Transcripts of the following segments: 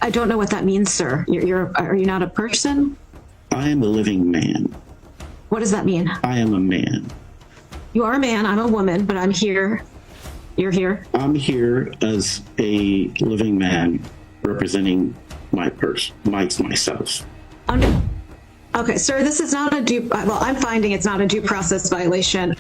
I don't know what that means, sir. Are you not a person? I am a living man. What does that mean? I am a man. You are a man, I'm a woman, but I'm here. You're here? I'm here as a living man representing myself. Okay, sir, this is not I'm finding it's not a due process violation.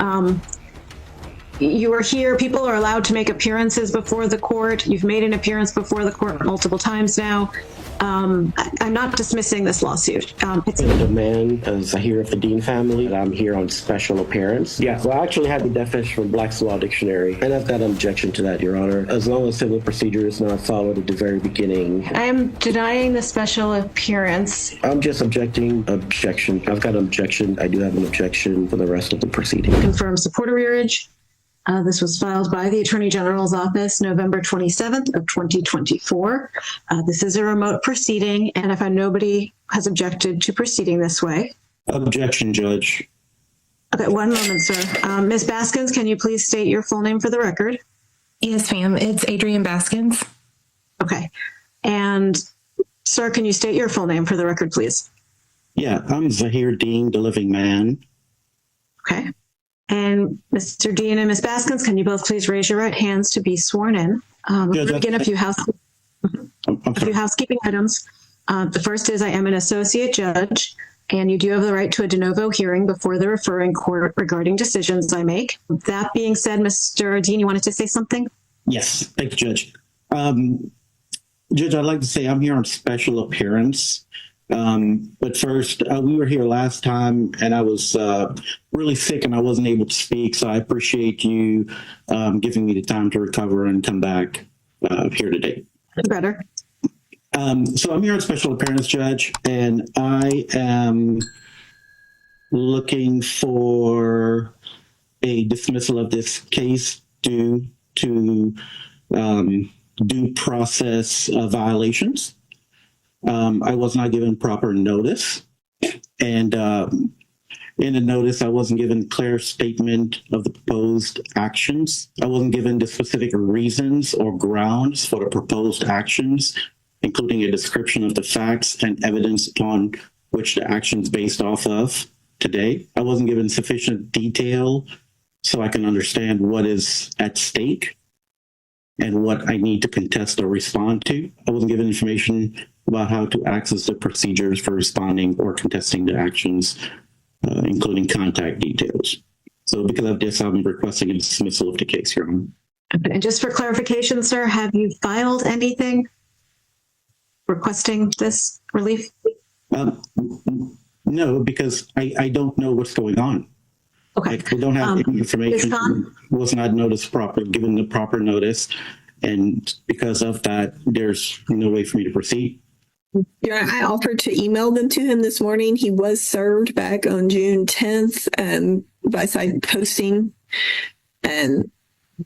You are here. People are allowed to make appearances before the court. You've made an appearance before the court multiple times now. I'm not dismissing this lawsuit. It's a man as I hear of the Dean family. I'm here on special appearance. Yeah, so I actually had the definition from Black's Law Dictionary, and I've got an objection to that, Your Honor. As long as civil procedure is not followed at the very beginning. I am denying the special appearance. I'm just objection. I've got an objection. I do have an objection for the rest of the proceeding. Confirm support of rearage. This was filed by the Attorney General's office November 27th of 2024. This is a remote proceeding, and I find nobody has objected to proceeding this way. Objection, Judge. Okay, one moment, sir. Ms. Baskins, can you please state your full name for the record? Yes, ma'am. It's Adrienne Baskins. Okay. And, sir, can you state your full name for the record, please? Yeah, I'm Zahir Dean, the living man. Okay. And Mr. Dean and Ms. Baskins, can you both please raise your right hands to be sworn in? Begin a few housekeeping items. The first is I am an associate judge, and you do have the right to a de novo hearing before the referring court regarding decisions I make. That being said, Mr. Dean, you wanted to say something? Yes, thank you, Judge. Judge, I'd like to say I'm here on special appearance. But first, we were here last time, and I was really sick and I wasn't able to speak. So I appreciate you giving me the time to recover and come back here today. Better. So I'm here on special appearance, Judge, and I am looking for a dismissal of this case due to due process violations. I was not given proper notice, and in the notice, I wasn't given a clear statement of the proposed actions. I wasn't given the specific reasons or grounds for the proposed actions, including a description of the facts and evidence upon which the actions based off of today. I wasn't given sufficient detail so I can understand what is at stake and what I need to contest or respond to. I wasn't given information about how to access the procedures for responding or contesting the actions, including contact details. So because of this, I'm requesting a dismissal of the case, Your Honor. And just for clarification, sir, have you filed anything requesting this relief? No, because I don't know what's going on. Okay. I don't have any information. Was not noticed properly, given the proper notice. And because of that, there's no way for me to proceed. Yeah, I offered to email them to him this morning. He was served back on June 10th by side posting, and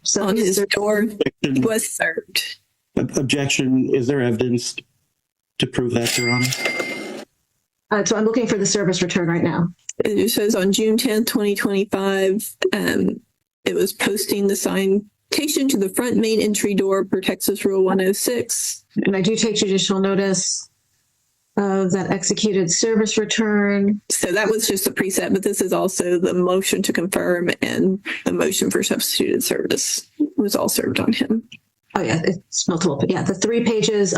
so on his door, he was served. Objection. Is there evidence to prove that, Your Honor? So I'm looking for the service return right now. It says on June 10th, 2025, it was posting the citation to the front main entry door per Texas Rule 106. And I do take judicial notice of that executed service return. So that was just a preset, but this is also the motion to confirm and the motion for substituted service was all served on him. Oh yeah, it's multiple, but yeah, the 3 pages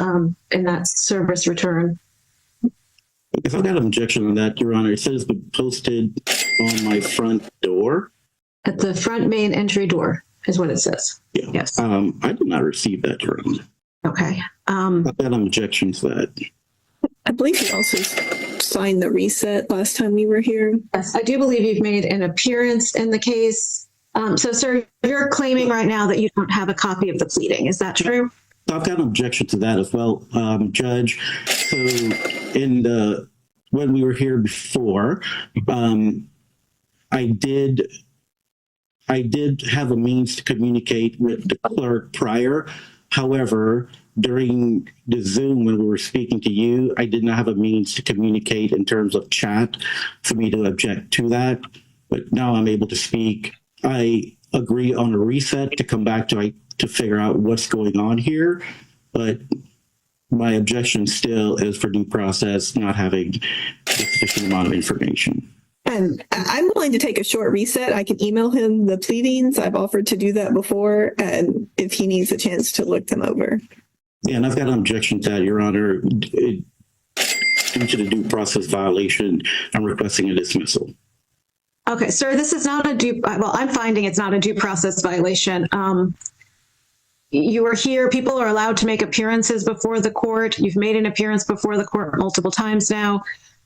in that service return. If I've got an objection on that, Your Honor, it says it's been posted on my front door. At the front main entry door is what it says. Yeah. Yes. I did not receive that, Your Honor. Okay. I've got an objection to that. I believe he also signed the reset last time we were here. Yes, I do believe you've made an appearance in the case. So, sir, you're claiming right now that you don't have a copy of the pleading. Is that true? I've got an objection to that as well, Judge. So when we were here before, I did have a means to communicate with the clerk prior. However, during the Zoom when we were speaking to you, I did not have a means to communicate in terms of chat for me to object to that. But now I'm able to speak. I agree on a reset to come back to figure out what's going on here. But My objection still is for due process not having a sufficient amount of information. And I'm willing to take a short reset. I can email him the pleadings. I've offered to do that before, and if he needs a chance to look them over. Yeah, and I've got an objection to that, Your Honor. Due to the due process violation, I'm requesting a dismissal. Okay, sir, this is not a well, I'm finding it's not a due process violation. You are here. People are allowed to make appearances before the court. You've made an appearance before the court multiple times now.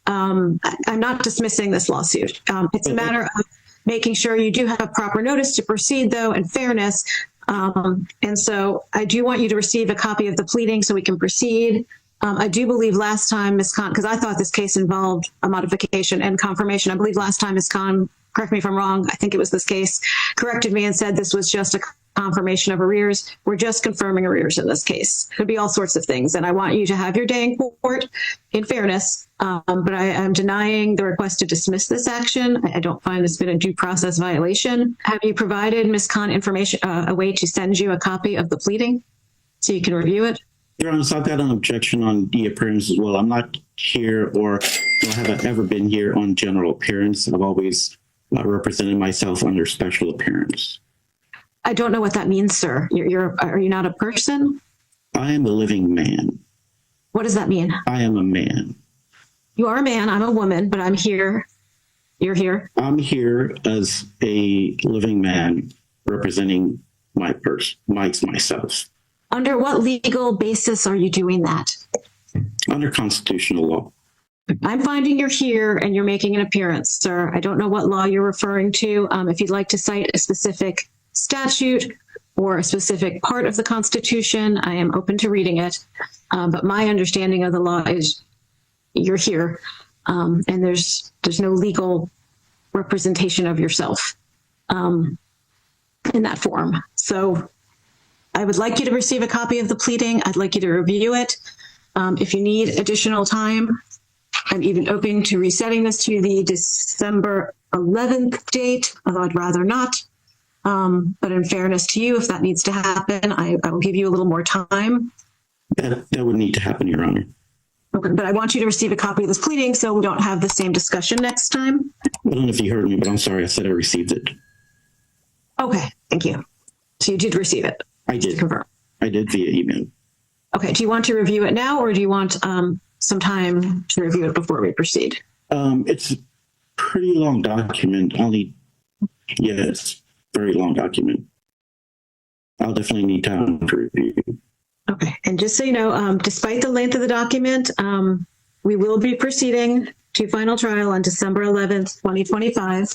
I'm not dismissing this lawsuit. It's a matter of making sure you do have proper notice to proceed, though, and fairness. And so I do want you to receive a copy of the pleading so we can proceed. I do believe last time, Ms. Khan, because I thought this case involved a modification and confirmation. I believe last time Ms. Khan, correct me if I'm wrong, I think it was this case, corrected me and said this was just a confirmation of arrears. We're just confirming arrears in this case. Could be all sorts of things. And I want you to have your day in court in fairness. But I am denying the request to dismiss this action. I don't find this been a due process violation. Have you provided Ms. Khan information, a way to send you a copy of the pleading so you can review it? Your Honor, so I've got an objection on the appearance as well. I'm not here or have ever been here on general appearance. I've always represented myself under special appearance. I don't know what that means, sir. Are you not a person? I am a living man. What does that mean? I am a man. You are a man. I'm a woman, but I'm here. You're here. I'm here as a living man representing myself. Under what legal basis are you doing that? Under constitutional law. I'm finding you're here and you're making an appearance, sir. I don't know what law you're referring to. If you'd like to cite a specific statute or a specific part of the Constitution, I am open to reading it. But my understanding of the law is you're here, and there's no legal representation of yourself in that form. So I would like you to receive a copy of the pleading. I'd like you to review it. If you need additional time, I'm even open to resetting this to the December 11th date, although I'd rather not. But in fairness to you, if that needs to happen, I will give you a little more time. That would need to happen, Your Honor. Okay, but I want you to receive a copy of this pleading so we don't have the same discussion next time. I don't know if you heard me, but I'm sorry. I said I received it. Okay, thank you. So you did receive it? I did. Confirm. I did via email. Okay, do you want to review it now or do you want some time to review it before we proceed? It's a pretty long document. Yes, very long document. I'll definitely need time to review. Okay, and just so you know, despite the length of the document, we will be proceeding to final trial on December 11th, 2025.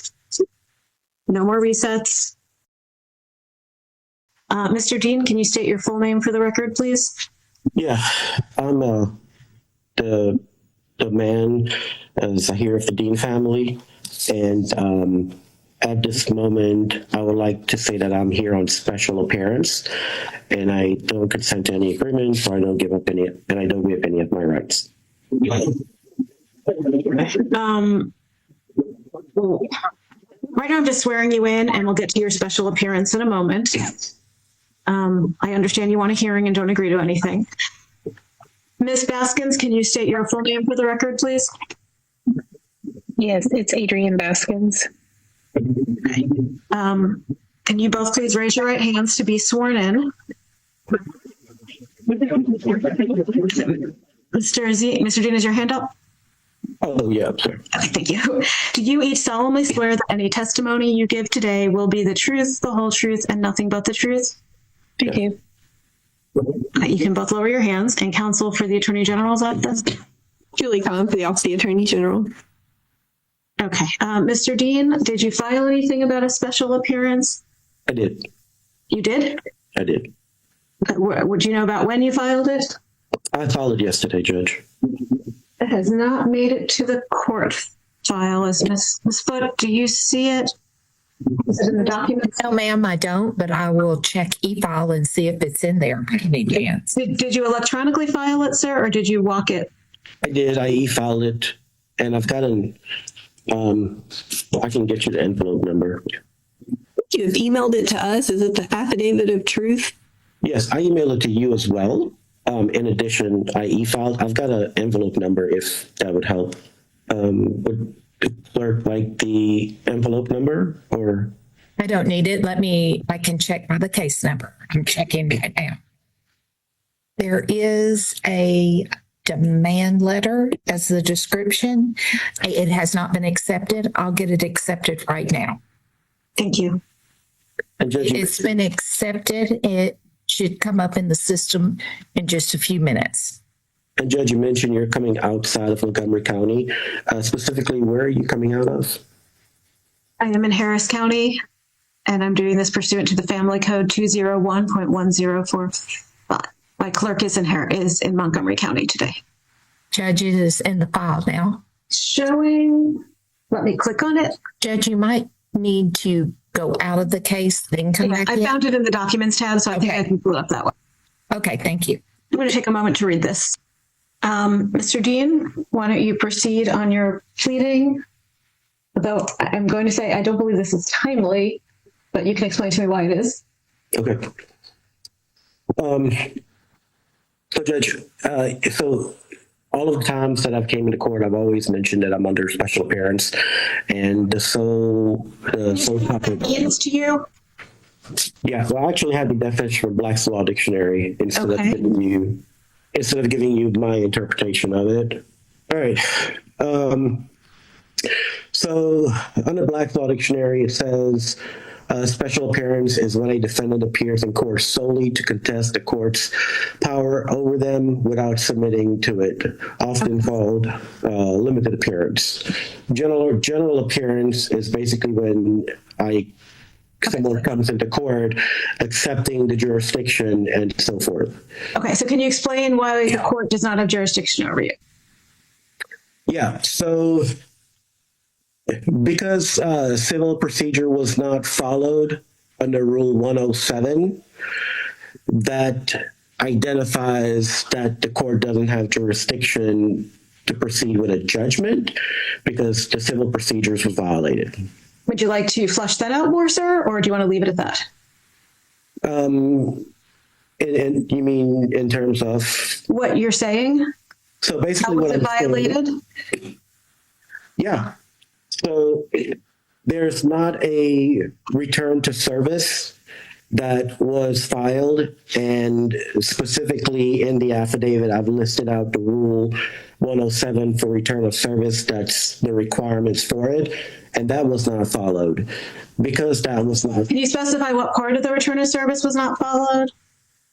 No more resets. Mr. Dean, can you state your full name for the record, please? Yeah, I'm the man as I hear of the Dean family, and at this moment, I would like to say that I'm here on special appearance, and I don't consent to any agreements, or I don't give up any of my rights. Well, right now I'm just swearing you in, and we'll get to your special appearance in a moment. I understand you want a hearing and don't agree to anything. Ms. Baskins, can you state your full name for the record, please? Yes, it's Adrienne Baskins. Can you both please raise your right hands to be sworn in? Mr. Dean, is your hand up? Oh, yeah, I'm sorry. Okay, thank you. Do you each solemnly swear that any testimony you give today will be the truth, the whole truth, and nothing but the truth? Thank you. You can both lower your hands. And counsel for the Attorney General's office? Julie Kahn for the Office of the Attorney General. Okay. Mr. Dean, did you file anything about a special appearance? I did. You did? I did. Okay. Would you know about when you filed it? I filed it yesterday, Judge. It has not made it to the court file. Is Ms. Foote, do you see it? Is it in the documents? No, ma'am, I don't, but I will check e-file and see if it's in there in advance. Did you electronically file it, sir, or did you walk it? I did. I e-filed it, and I've got an. I can get you the envelope number. You've emailed it to us. Is it the affidavit of truth? Yes, I emailed it to you as well. In addition, I e-filed. I've got an envelope number if that would help. Would the clerk like the envelope number or? I don't need it. I can check by the case number. I'm checking right now. There is a demand letter as the description. It has not been accepted. I'll get it accepted right now. Thank you. And Judge, It's been accepted. It should come up in the system in just a few minutes. and Judge, you mentioned you're coming outside of Montgomery County. Specifically, where are you coming out of? I am in Harris County, and I'm doing this pursuant to the Family Code 201.1045. My clerk is in Montgomery County today. Judge, it is in the file now. Showing, let me click on it. Judge, you might need to go out of the case, then come back I in. found it in the documents tab, so I think I can pull it up that way. Okay, thank you. I'm going to take a moment to read this. Mr. Dean, why don't you proceed on your pleading? Although I'm going to say I don't believe this is timely, but you can explain to me why it is. Okay. So Judge, so all of the times that I've came into court, I've always mentioned that I'm under special appearance, and the sole topic. Means to you? Yeah, well, I actually had the definition from Black's Law Dictionary instead Okay. of giving you my interpretation of it. All right. So under Black's Law Dictionary, it says special appearance is when a defendant appears in court solely to contest the court's power over them without submitting to it, often called limited appearance. General appearance is basically when someone comes into court accepting the jurisdiction and so forth. Okay, so can you explain why the court does not have jurisdiction over you? Yeah, so because civil procedure was not followed under Rule 107, that identifies that the court doesn't have jurisdiction to proceed with a judgment because the civil procedures was violated. Would you like to flesh that out more, sir, or do you want to leave it at that? And you mean in terms of What you're saying? so How basically was what it I'm saying- violated? Yeah. So there's not a return to service that was filed, and specifically in the affidavit, I've listed out the Rule 107 for return of service. That's the requirements for it, and that was not followed. Because that was not. Can you specify what part of the return of service was not followed?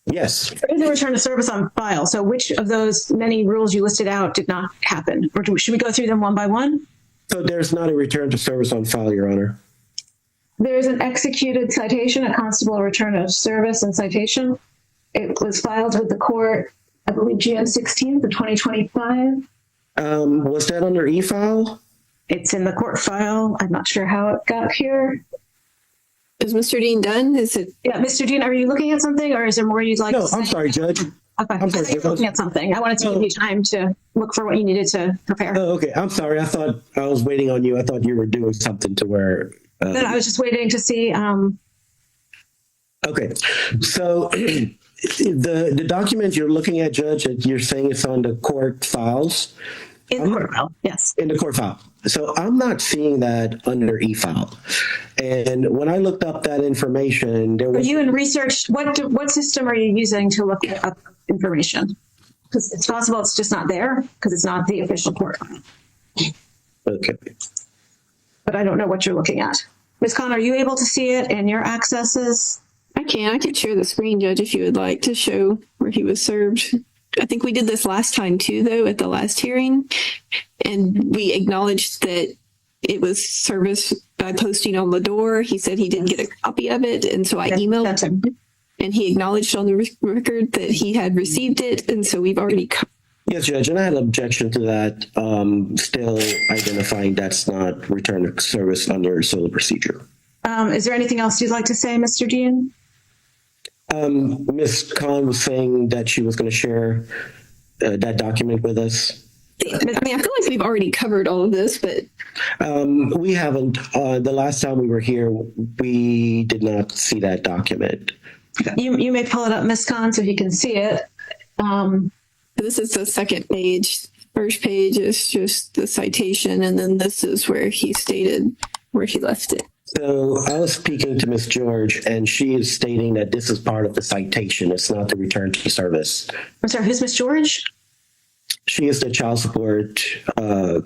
Yes. There is a return of service on file, so which of those many rules you listed out did not happen? Or should we go through them one by one? So there's not a return to service on file, Your Honor. There is an executed citation, a constable return of service and citation. It was filed with the court, I believe, June 16th of 2025. Was that under e-file? It's in the court file. I'm not sure how it got here. Is Mr. Dean done? Is it? Yeah, Mr. Dean, are you looking at something, or is there more you'd like No, to say? I'm sorry, Judge. Okay, I'm sorry, I was looking at something. I wanted to give you time to look for what you needed to prepare. Oh, okay. I'm sorry. I thought I was waiting on you. I thought you were doing something to where. Then I was just waiting to see. Okay. So the document you're looking at, Judge, you're saying it's on the court files? In the court file, yes. In the court file. So I'm not seeing that under e-file. And when I looked up that information, there Are was. you in research? What system are you using to look up information? Because it's possible it's just not there because it's not the official court file. Okay. But I don't know what you're looking at. Ms. Khan, are you able to see it in your accesses? I can share the screen, Judge, if you would like to show where he was served. I think we did this last time too, though, at the last hearing, and we acknowledged that it was service by posting on the door. He said he didn't get a copy of it, and so I emailed That's him. and he acknowledged on the record that he had received it, and so we've already. Yes, Judge, and I had an objection to that, still identifying that's not return of service under civil procedure. Is there anything else you'd like to say, Mr. Dean? Ms. Khan was saying that she was going to share that document with us. I mean, I feel like we've already covered all of this, but We haven't. The last time we were here, we did not see that document. You may pull it up, Ms. Khan, so you can see it. This is the second page. First page is just the citation, and then this is where he stated where he left it. So I was speaking to Ms. George, and she is stating that this is part of the citation. It's not the return to service. I'm sorry, who's Miss George? She is the child support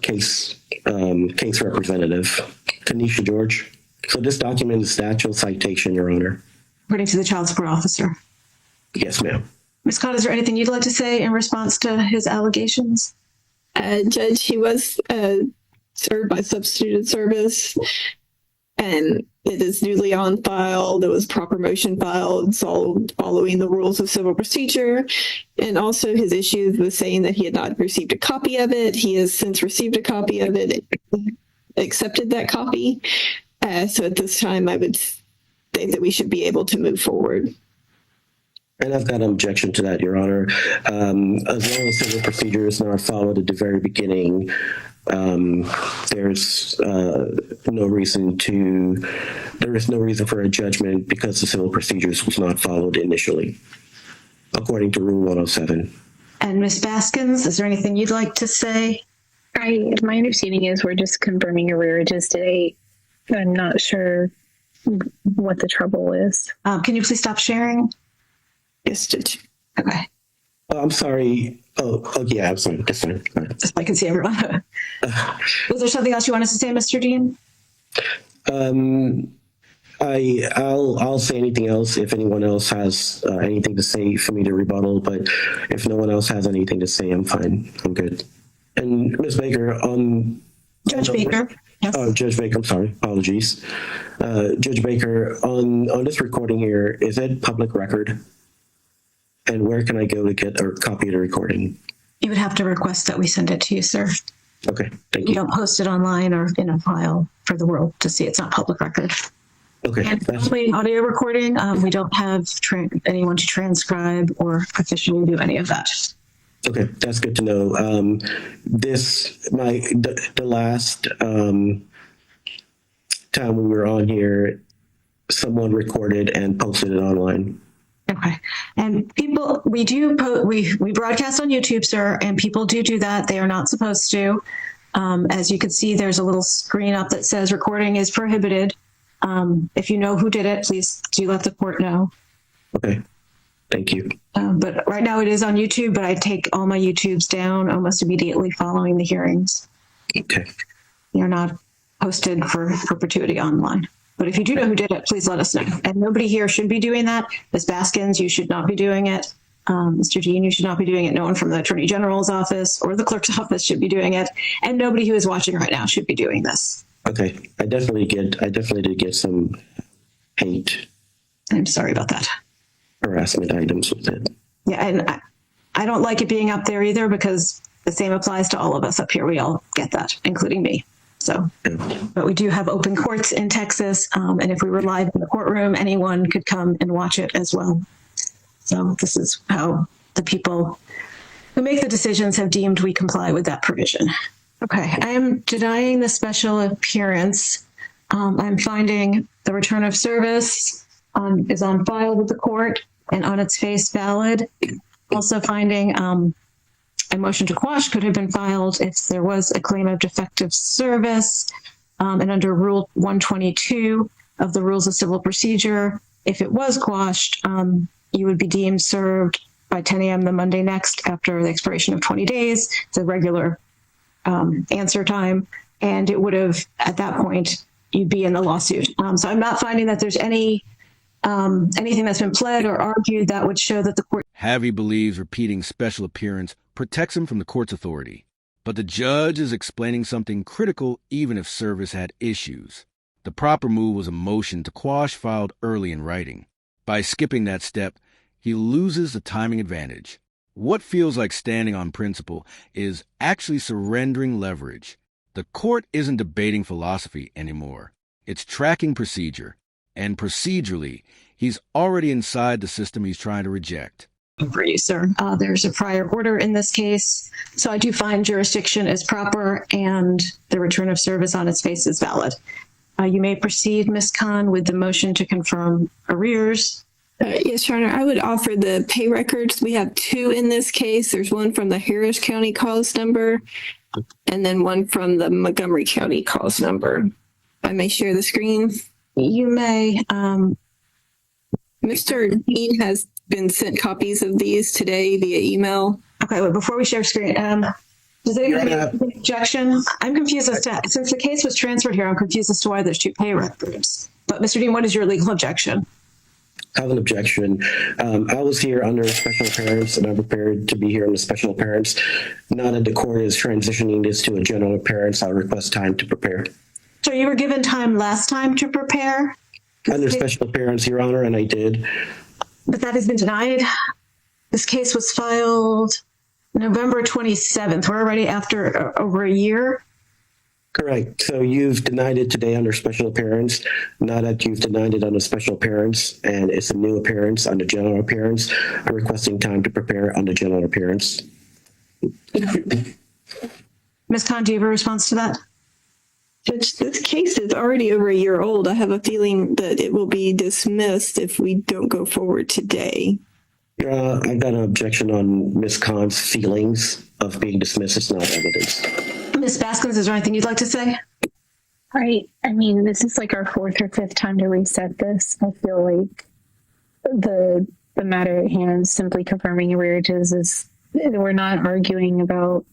case representative, Tanisha George. So this document is the actual citation, Your Honor. According to the child support officer. Yes, ma'am. Ms. Cott, is there anything you'd like to say in response to his allegations? Judge, he was served by substituted service, and it is newly on file. There was proper motion filed, so following the rules of civil procedure. And also his issues with saying that he had not received a copy of it. He has since received a copy of it, accepted that copy. So at this time, I would think that we should be able to move forward. And I've got an objection to that, Your Honor. As long as civil procedure is not followed at the very beginning, there's no reason for a judgment because the civil procedures was not followed initially, according to Rule 107. And Ms. Baskins, is there anything you'd like to say? My understanding is we're just confirming arrearages today. I'm not sure what the trouble is. Can you please stop sharing? Yes, Judge. Okay. Oh, I'm sorry. Oh, yeah, I'm sorry. Yes, sir. Just so I can see everyone. Was there something else you wanted to say, Mr. Dean? I'll say anything else if anyone else has anything to say for me to rebuttal, but if no one else has anything to say, I'm fine. I'm good. And Ms. Baker, Judge Baker. Yes. Oh, Judge Baker, I'm sorry. Apologies. Judge Baker, on this recording here, is it public record? And where can I go to get a copy of the recording? You would have to request that we send it to you, sir. Okay, thank You you. don't post it online or in a file for the world to see. It's not public record. Okay, And only audio recording. We don't have anyone to transcribe or officially do any of that. okay, that's good to know. The last time we were on here, someone recorded and posted it online. Okay. And people, we broadcast on YouTube, sir, and people do that. They are not supposed to. As you can see, there's a little screen up that says recording is prohibited. If you know who did it, please do let the court know. Okay, thank you. But right now it is on YouTube, but I take all my YouTubes down almost immediately following the hearings. Okay. They're not posted for perpetuity online. But if you do know who did it, please let us know. And nobody here should be doing that. Ms. Baskins, you should not be doing it. Mr. Dean, you should not be doing it. No one from the Attorney General's office or the clerk's office should be doing it. And nobody who is watching right now should be doing this. Okay, I definitely did get some hate I'm sorry about that. harassment items with it. Yeah, and I don't like it being up there either because the same applies to all of us up here. We all get that, including me. So, but we do have open courts in Texas, and if we were live in the courtroom, anyone could come and watch it as well. So this is how the people who make the decisions have deemed we comply with that provision. Okay, I am denying the special appearance. I'm finding the return of service is on file with the court and on its face valid. Also finding a motion to quash could have been filed if there was a claim of defective service. And under Rule 122 of the Rules of Civil Procedure, if it was quashed, you would be deemed served by 10 a.m. the Monday next after the expiration of 20 days. It's a regular answer time. And it would have, at that point, you'd be in the lawsuit. So I'm not finding that there's anything that's been pled or argued that would show that the court. Harvey believes repeating special appearance protects him from the court's authority. But the judge is explaining something critical even if service had issues. The proper move was a motion to quash filed early in writing. By skipping that step, he loses the timing advantage. What feels like standing on principle is actually surrendering leverage. The court isn't debating philosophy anymore. It's tracking procedure. And procedurally, he's already inside the system he's trying to reject. For you, sir. There's a prior order in this case. So I do find jurisdiction is proper and the return of service on its face is valid. You may proceed, Ms. Khan, with the motion to confirm arrears. Yes, Your Honor. I would offer the pay records. We have two in this case. There's one from the Harris County cause number and then one from the Montgomery County cause number. I may share the screen. You may. Mr. Dean has been sent copies of these today via email. Okay, wait, before we share screen, does anyone have an objection? I'm confused as to, since the case was transferred here, I'm confused as to why there's two pay records. But Mr. Dean, what is your legal objection? I have an objection. I was here under special appearance, and I'm prepared to be here under special appearance. Now that the court is transitioning this to a general appearance, I request time to prepare. So you were given time last time to prepare? Under special appearance, Your Honor, and I did. But that has been denied. This case was filed November 27th. We're already after over a year. Correct. So you've denied it today under special appearance. Now that you've denied it under special appearance and it's a new appearance under general appearance, I'm requesting time to prepare under general appearance. Ms. Khan, do you have a response to that? Judge, this case is already over a year old. I have a feeling that it will be dismissed if we don't go forward today. I've got an objection on Ms. Khan's feelings of being dismissed as not evidence. Ms. Baskins, is there anything you'd like to say? Right. I mean, this is like our fourth or fifth time to reset this. I feel like the matter at hand, simply confirming arrearages, is we're not arguing about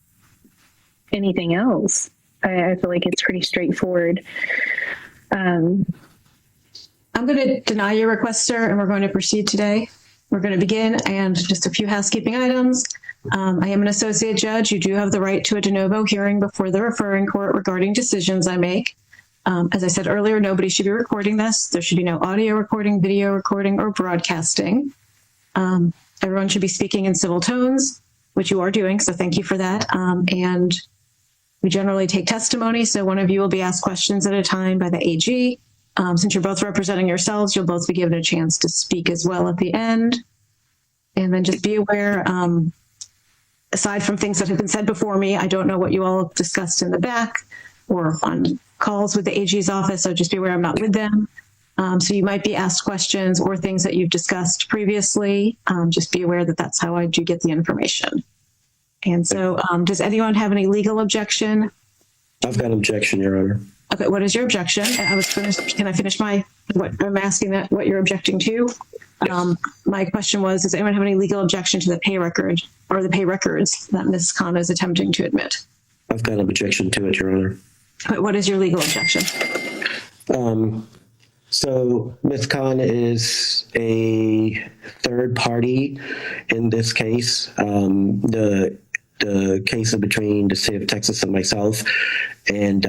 anything else. I feel like it's pretty straightforward. I'm going to deny your request, sir, and we're going to proceed today. We're going to begin, and just a few housekeeping items. I am an associate judge. You do have the right to a de novo hearing before the referring court regarding decisions I make. As I said earlier, nobody should be recording this. There should be no audio recording, video recording, or broadcasting. Everyone should be speaking in civil tones, which you are doing, so thank you for that. And we generally take testimony, so one of you will be asked questions at a time by the AG. Since you're both representing yourselves, you'll both be given a chance to speak as well at the end. And then just be aware, aside from things that have been said before me, I don't know what you all discussed in the back or on calls with the AG's office, so just be aware I'm not with them. So you might be asked questions or things that you've discussed previously. Just be aware that that's how I do get the information. And so does anyone have any legal objection? I've got an objection, Your Honor. Okay, what is your objection? Can I finish what I'm asking that what you're objecting to? Yes. My question was, does anyone have any legal objection to the pay record or the pay records that Ms. Khan is attempting to admit? I've got an objection to it, Your Honor. Okay, what is your legal objection? So Ms. Khan is a third party in this case. The case is between the state of Texas and myself, and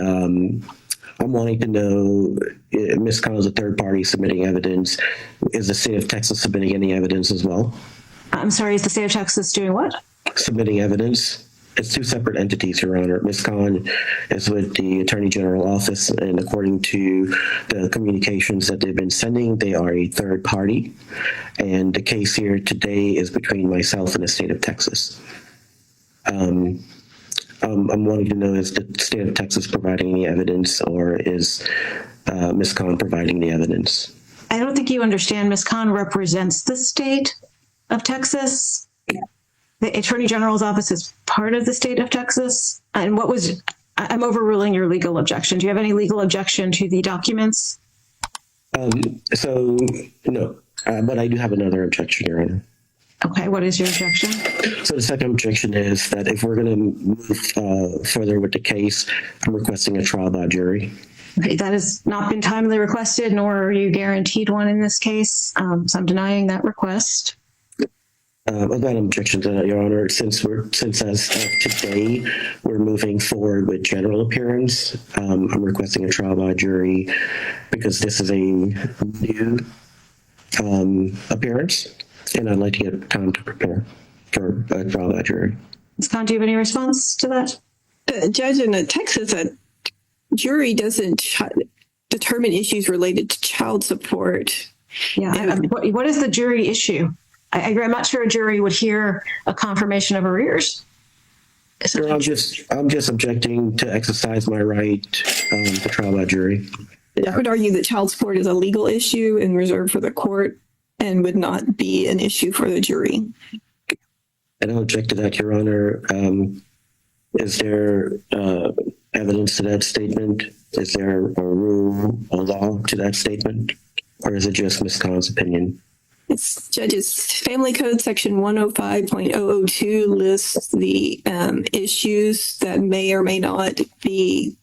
I'm wanting to know, Ms. Khan is a third party submitting evidence. Is the state of Texas submitting any evidence as well? I'm sorry, is the state of Texas doing what? Submitting evidence. It's two separate entities, Your Honor. Ms. Khan is with the Attorney General Office, and according to the communications that they've been sending, they are a third party. And the case here today is between myself and the state of Texas. I'm wanting to know, is the state of Texas providing any evidence, or is Ms. Khan providing the evidence? I don't think you understand. Ms. Khan represents the state of Texas. The Attorney General's office is part of the state of Texas. And I'm overruling your legal objection. Do you have any legal objection to the documents? So, no, but I do have another objection, Your Honor. Okay, what is your objection? So the second objection is that if we're going to move further with the case, I'm requesting a trial by jury. Okay, that has not been timely requested, nor are you guaranteed one in this case. So I'm denying that request. I've got an objection to that, Your Honor. Since as of today, we're moving forward with general appearance, I'm requesting a trial by jury because this is a new appearance, and I'd like to get time to prepare for a trial by jury. Ms. Khan, do you have any response to that? Judge, in Texas, a jury doesn't determine issues related to child support. Yeah. What is the jury issue? I'm not sure a jury would hear a confirmation of arrears. Sir, I'm just objecting to exercise my right to trial by jury. I would argue that child support is a legal issue and reserved for the court, and would not be an issue for the jury. I don't object to that, Your Honor. Is there evidence to that statement? Is there a rule, a law to that statement? Or is it just Ms. Khan's opinion? It's Judge's Family Code Section 105.002 lists the issues that may or may not be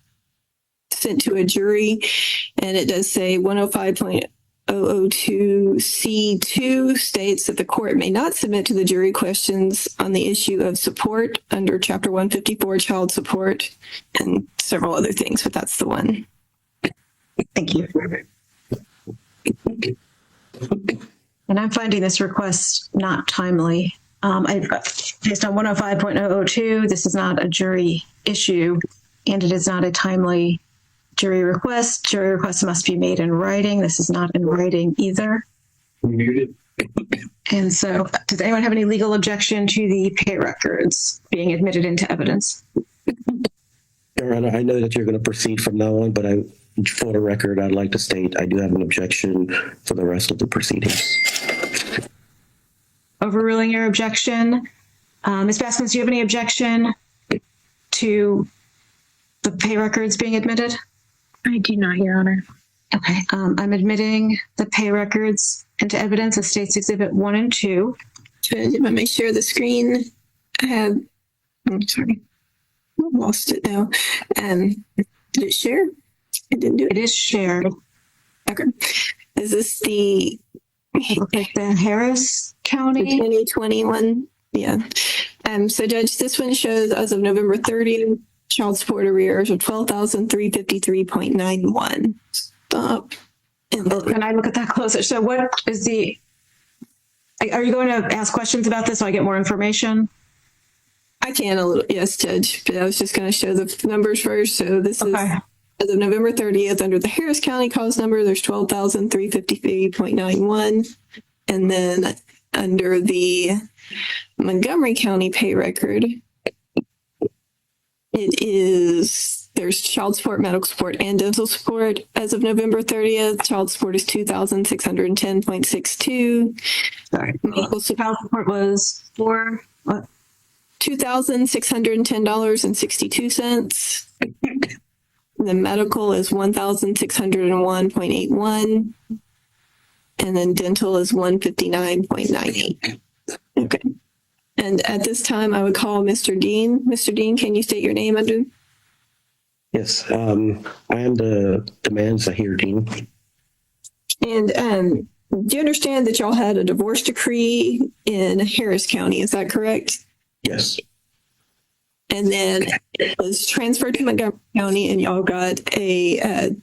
sent to a jury. And it does say 105.002C2 states that the court may not submit to the jury questions on the issue of support under Chapter 154, child support, and several other things, but that's the one. Thank you. And I'm finding this request not timely. Based on 105.002, this is not a jury issue, and it is not a timely jury request. Jury requests must be made in writing. This is not in writing either. Muted. And so, does anyone have any legal objection to the pay records being admitted into evidence? Your Honor, I know that you're going to proceed from now on, but for the record, I'd like to state I do have an objection for the rest of the proceedings. Overruling your objection. Ms. Baskins, do you have any objection to the pay records being admitted? I do not, Your Honor. Okay. I'm admitting the pay records into evidence as States Exhibit 1 and 2. Judge, if I may share the screen, I'm sorry, I lost it now. Did it share? It didn't do it. It is shared. Okay. Is this the Like the Harris County? 2021? Yeah. So Judge, this one shows as of November 30th, child support arrears of $12,353.91. Stop. Can I look at that closer? So what is are you going to ask questions about this so I get more information? I can a little, yes, Judge, but I was just going to show the numbers first. So this is as of November 30th, under the Harris County cause number, there's 12,353.91. And then under the Montgomery County pay record, there's child support, medical support, and dental support. As of November 30th, child support is $2,610.62. Sorry. Medical Child support was for what? $2,610.62. The medical is $1,601.81. And then dental is $159.98. Okay. And at this time, I would call Mr. Dean. Mr. Dean, can you state your name under? Yes, I am the demand Zahir Dean. And do you understand that y'all had a divorce decree in Harris County? Is that correct? Yes. And then it was transferred to Montgomery County, and y'all got a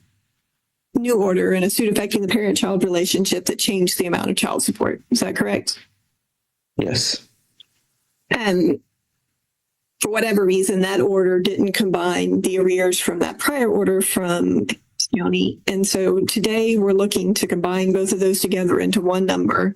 new order and a suit affecting the parent-child relationship that changed the amount of child support. Is that correct? Yes. And for whatever reason, that order didn't combine the arrears from that prior order from county. And so today we're looking to combine both of those together into one number.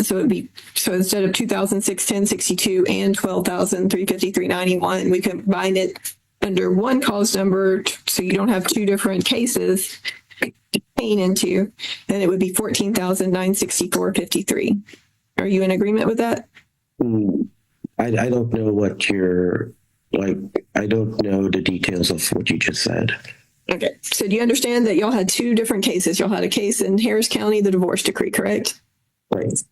So instead of 2,610.62 and 12,353.91, we combine it under one cause number so you don't have two different cases to pay into, and it would be 14,964.53. Are you in agreement with that? I don't know what I don't know the details of what you just said. Okay. So do you understand that y'all had two different cases? Y'all had a case in Harris County, the divorce decree, correct? Right.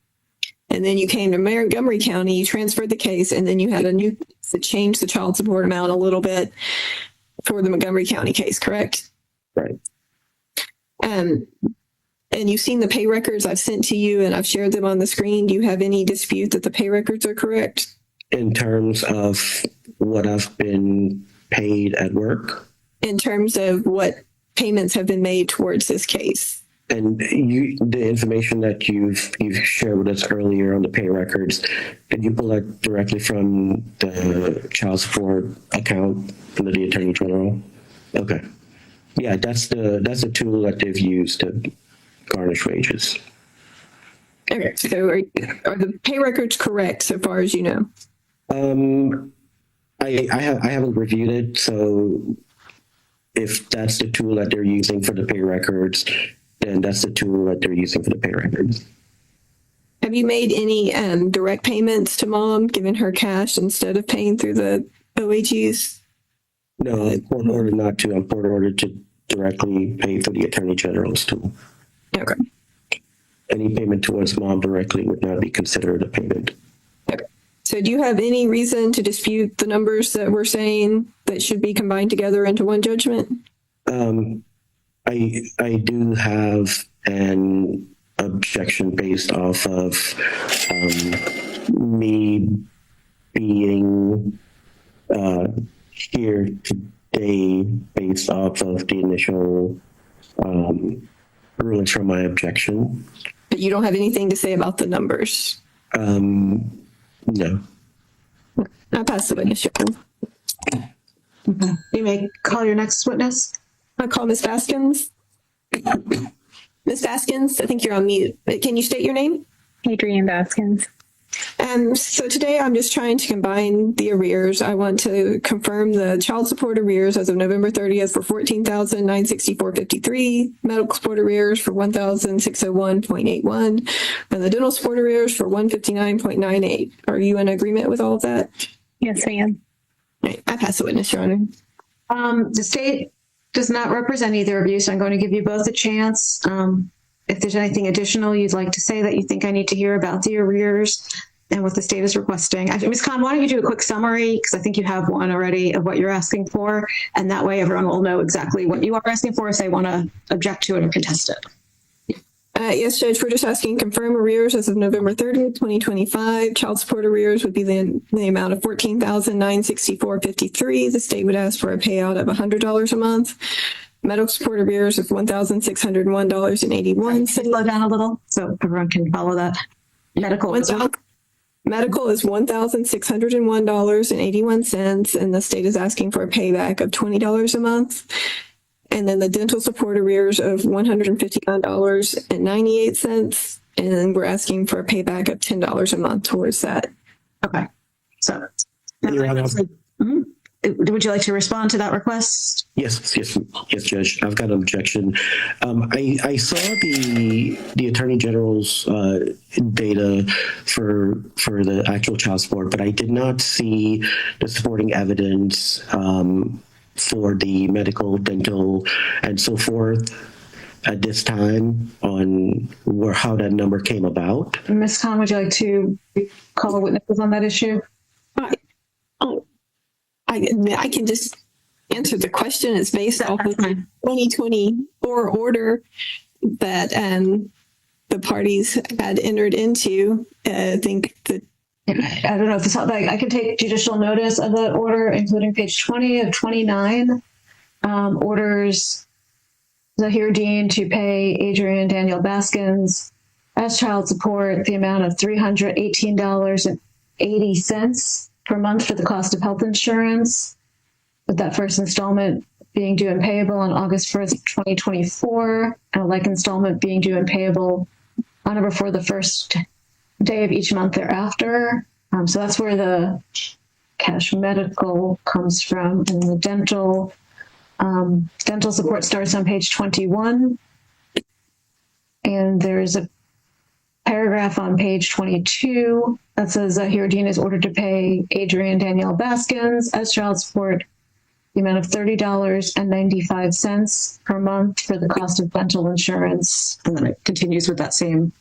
And then you came to Montgomery County, you transferred the case, and then you had a new case that changed the child support amount a little bit for the Montgomery County case, correct? Right. And you've seen the pay records I've sent to you, and I've shared them on the screen. Do you have any dispute that the pay records are correct? In terms of what I've been paid at work? In terms of what payments have been made towards this case? And the information that you've shared with us earlier on the pay records, did you pull that directly from the child support account under the Attorney General? Okay. Yeah, that's the tool that they've used to garnish wages. Okay, so are the pay records correct so far as you know? I haven't reviewed it, so if that's the tool that they're using for the pay records, then that's the tool that they're using for the pay records. Have you made any direct payments to mom, given her cash instead of paying through the OHUs? No, I'm court ordered not to. I'm court ordered to directly pay through the Attorney General's tool. Okay. Any payment towards mom directly would not be considered a payment. Okay. So do you have any reason to dispute the numbers that we're saying that should be combined together into one judgment? I do have an objection based off of me being here today based off of the initial rulings from my objection. But you don't have anything to say about the numbers? No. I'll pass the witness. You may call your next witness. I'll call Ms. Baskins. Ms. Baskins, I think you're on mute. Can you state your name? Adrienne Baskins. So today I'm just trying to combine the arrears. I want to confirm the child support arrears as of November 30th for $14,964.53, medical support arrears for $1,601.81, and the dental support arrears for $159.98. Are you in agreement with all of that? Yes, I am. All right, I pass the witness, Your Honor. The state does not represent either of you, so I'm going to give you both a chance. If there's anything additional you'd like to say that you think I need to hear about the arrears and what the state is requesting. Ms. Khan, why don't you do a quick summary, because I think you have one already of what you're asking for, and that way everyone will know exactly what you are asking for if they want to object to it or contest it. Yes, Judge, we're just asking confirm arrears as of November 30th, 2025. Child support arrears would be the amount of $14,964.53. The state would ask for a payout of $100 a month. Medical support arrears of $1,601.81. Slow down a little so everyone can follow that. Medical is $1,601.81, and the state is asking for a payback of $20 a month. And then the dental support arrears of $159.98, and we're asking for a payback of $10 a month towards that. okay. So, Your Honor. Would you like to respond to that request? Yes, Judge. I've got an objection. I saw the Attorney General's data for the actual child support, but I did not see the supporting evidence for the medical, dental, and so forth at this time on how that number came about. Ms. Khan, would you like to call the witnesses on that issue? I can just answer the question. It's based off of the 2024 order that the parties had entered into. I think that I don't know if this, I can take judicial notice of the order, including page 20 of 29. Orders Zahir Dean to pay Adrienne Daniel Baskins as child support the amount of $318.80 per month for the cost of health insurance, with that first installment being due and payable on August 1st, 2024, and a like installment being due and payable on or before the first day of each month thereafter. So that's where the cash medical comes from. And the dental support starts on page 21. And there's a paragraph on page 22 that says Zahir Dean is ordered to pay Adrienne Danielle Baskins as child support the amount of $30.95 per month for the cost of dental insurance. And then it continues with that same,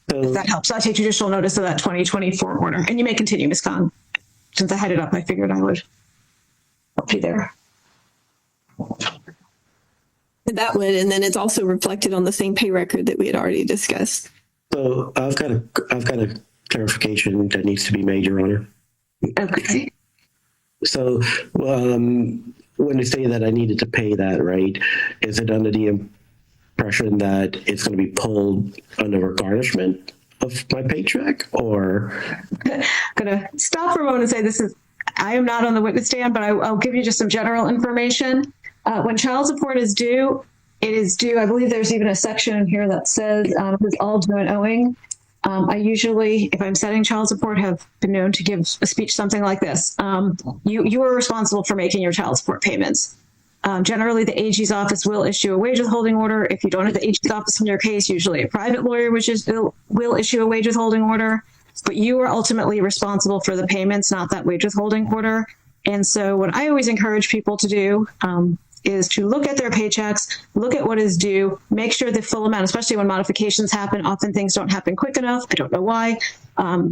if that helps. I'll take judicial notice of that 2024 order. And you may continue, Ms. Khan. Since I had it up, I figured I would help you there. that would, and then it's also reflected on the same pay record that we had already discussed. So I've got a clarification that needs to be made, Your Honor. Okay. So when they say that I needed to pay that, right, is it under the impression that it's going to be pulled under a garnishment of my paycheck, or? I'm going to stop for a moment and say I am not on the witness stand, but I'll give you just some general information. When child support is due, it is due. I believe there's even a section in here that says who's all due and owing. I usually, if I'm setting child support, have been known to give a speech something like this. You are responsible for making your child support payments. Generally, the AG's office will issue a wage withholding order. If you don't have the AG's office in your case, usually a private lawyer will issue a wage withholding order. But you are ultimately responsible for the payments, not that wage withholding order. And so what I always encourage people to do is to look at their paychecks, look at what is due, make sure the full amount, especially when modifications happen. Often things don't happen quick enough. I don't know why.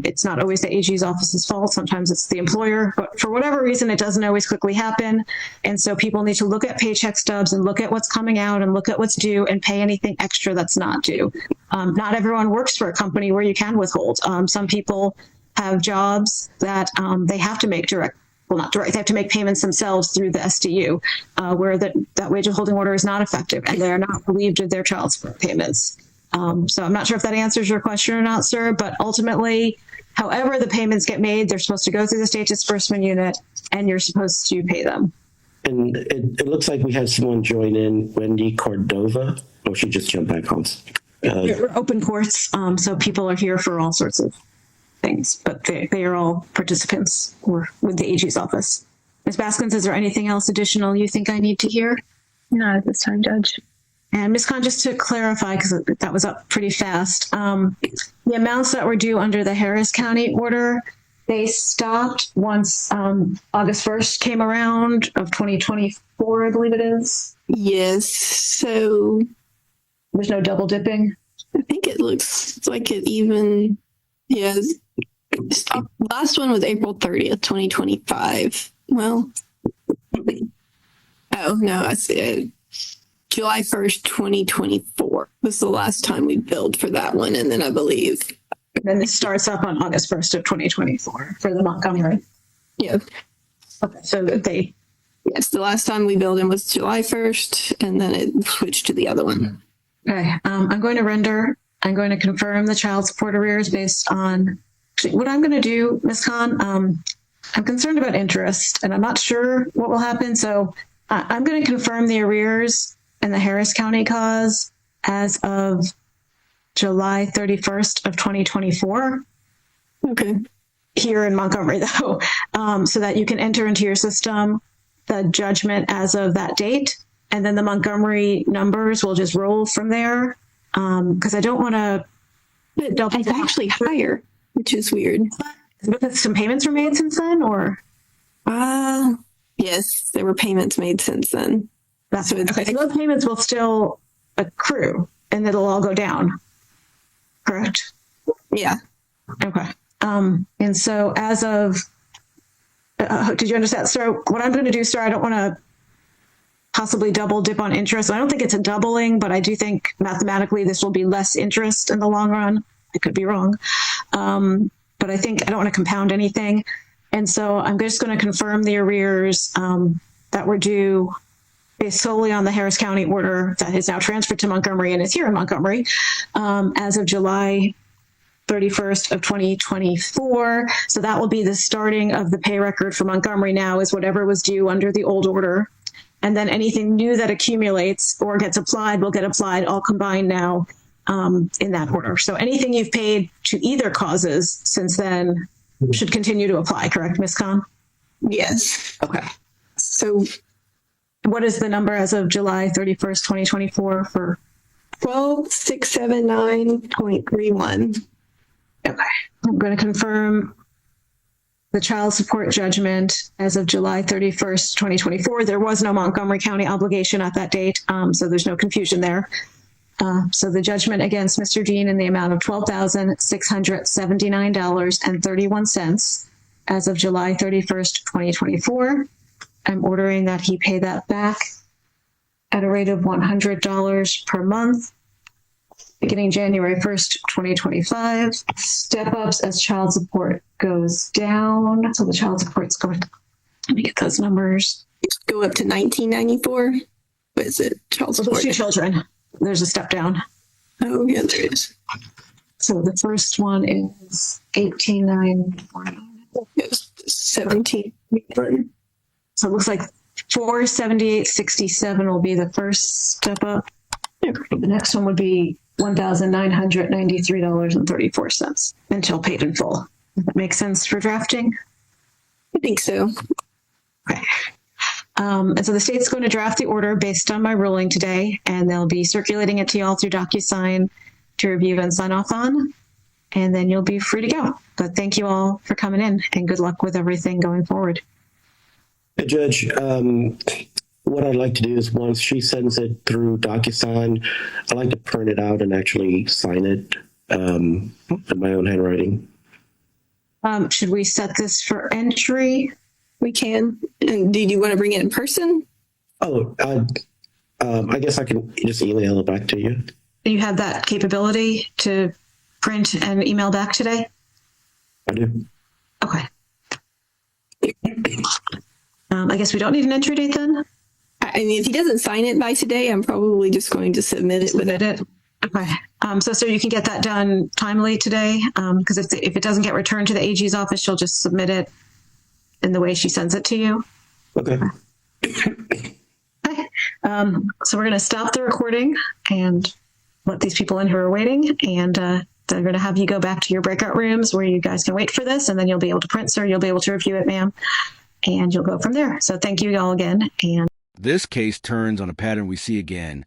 It's not always the AG's office's fault. Sometimes it's the employer, but for whatever reason, it doesn't always quickly happen. And so people need to look at paycheck stubs and look at what's coming out and look at what's due and pay anything extra that's not due. Not everyone works for a company where you can withhold. Some people have jobs that they have to make they have to make payments themselves through the SDU, where that wage withholding order is not effective and they are not relieved of their child support payments. So I'm not sure if that answers your question or not, sir, but ultimately, however the payments get made, they're supposed to go through the state disbursement unit and you're supposed to pay them. And it looks like we had someone join in, Wendy Cordova. Oh, she just jumped back on. We're open courts, so people are here for all sorts of things, but they are all participants or with the AG's office. Ms. Baskins, is there anything else additional you think I need to hear? Not at this time, Judge. And Ms. Khan, just to clarify, because that was up pretty fast, the amounts that were due under the Harris County order, they stopped once August 1st came around of 2024, I believe it is. Yes. So There's no double dipping. I think it looks like it even, yes. Last one was April 30th, 2025. Well, oh, no, I see it. July 1st, 2024 was the last time we billed for that one. And then I believe. And then this starts up on August 1st of 2024 for the Montgomery. Yeah. Okay, so they. Yes, the last time we billed him was July 1st, and then it switched to the other one. Okay, I'm going to confirm the child support arrears based on what I'm going to do, Ms. Khan. I'm concerned about interest, and I'm not sure what will happen. So I'm going to confirm the arrears in the Harris County cause as of July 31st of 2024. Okay. Here in Montgomery, though, so that you can enter into your system the judgment as of that date. And then the Montgomery numbers will just roll from there. Because I don't want to. It's actually higher, which is weird. Because some payments were made since then, or? Yes, there were payments made since then. That's so okay. So those payments will still accrue, and it'll all go down. Correct? Yeah. Okay. And so as of, did you understand? So what I'm going to do, sir, I don't want to possibly double dip on interest. I don't think it's a doubling, but I do think mathematically this will be less interest in the long run. I could be wrong. But I think I don't want to compound anything. And so I'm just going to confirm the arrears that were due based solely on the Harris County order that is now transferred to Montgomery and is here in Montgomery as of July 31st of 2024. So that will be the starting of the pay record for Montgomery now is whatever was due under the old order. And then anything new that accumulates or gets applied will get applied all combined now in that order. So anything you've paid to either causes since then should continue to apply, correct, Ms. Khan? Yes. Okay. So what is the number as of July 31st, 2024 for? 12679.31. Okay. I'm going to confirm the child support judgment as of July 31st, 2024. There was no Montgomery County obligation at that date, so there's no confusion there. So the judgment against Mr. Dean in the amount of $12,679.31 as of July 31st, 2024. I'm ordering that he pay that back at a rate of $100 per month, beginning January 1st, 2025. Step ups as child support goes down. So the child support's going, let me get those numbers. Go up to 1994. What is it? Child support. Those two children. There's a step down. Oh, yeah, there is. So the first one is 18,949. It's 17. So it looks like 478.67 will be the first step up. The next one would be $1,993.34 until paid in full. Does that make sense for drafting? I think so. Okay. And so the state's going to draft the order based on my ruling today, and they'll be circulating it to y'all through DocuSign to review and sign off on. And then you'll be free to go. But thank you all for coming in, and good luck with everything going forward. Hey, Judge, what I'd like to do is once she sends it through DocuSign, I'd like to print it out and actually sign it in my own handwriting. Should we set this for entry? We can. And do you want to bring it in person? Oh, I guess I can just email it back to you. You have that capability to print and email back today? I do. Okay. I guess we don't need an entry date then? I mean, if he doesn't sign it by today, I'm probably just going to submit it with it. Okay. So you can get that done timely today? Because if it doesn't get returned to the AG's office, she'll just submit it in the way she sends it to you. Okay. Okay. So we're going to stop the recording and let these people in who are waiting. And they're going to have you go back to your breakout rooms where you guys can wait for this. And then you'll be able to print, sir. You'll be able to review it, ma'am. And you'll go from there. So thank you all again. And This case turns on a pattern we see again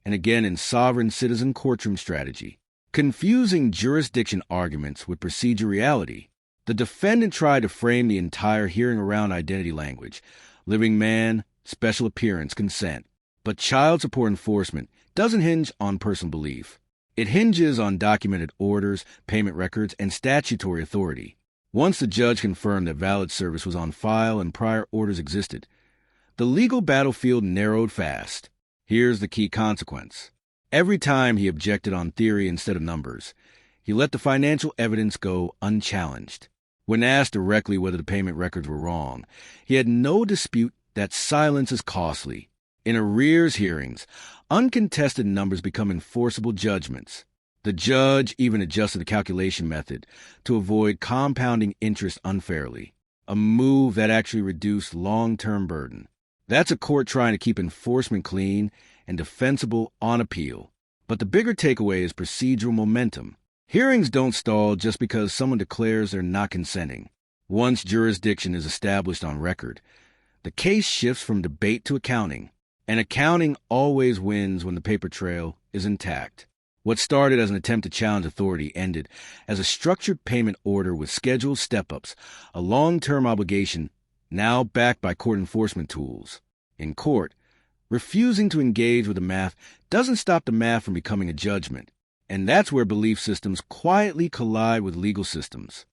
and again in sovereign citizen courtroom strategy. Confusing jurisdiction arguments with procedure reality. The defendant tried to frame the entire hearing around identity language, living man, special appearance, consent. But child support enforcement doesn't hinge on personal belief. It hinges on documented orders, payment records, and statutory authority. Once the judge confirmed that valid service was on file and prior orders existed, the legal battlefield narrowed fast. Here's the key consequence. Every time he objected on theory instead of numbers, he let the financial evidence go unchallenged. When asked directly whether the payment records were wrong, he had no dispute that silence is costly. In arrears hearings, uncontested numbers become enforceable judgments. The judge even adjusted the calculation method to avoid compounding interest unfairly, a move that actually reduced long-term burden. That's a court trying to keep enforcement clean and defensible on appeal. But the bigger takeaway is procedural momentum. Hearings don't stall just because someone declares they're not consenting. Once jurisdiction is established on record, the case shifts from debate to accounting, and accounting always wins when the paper trail is intact. What started as an attempt to challenge authority ended as a structured payment order with scheduled step-ups, a long-term obligation now backed by court enforcement tools. In court, refusing to engage with the math doesn't stop the math from becoming a judgment. And that's where belief systems quietly collide with legal systems.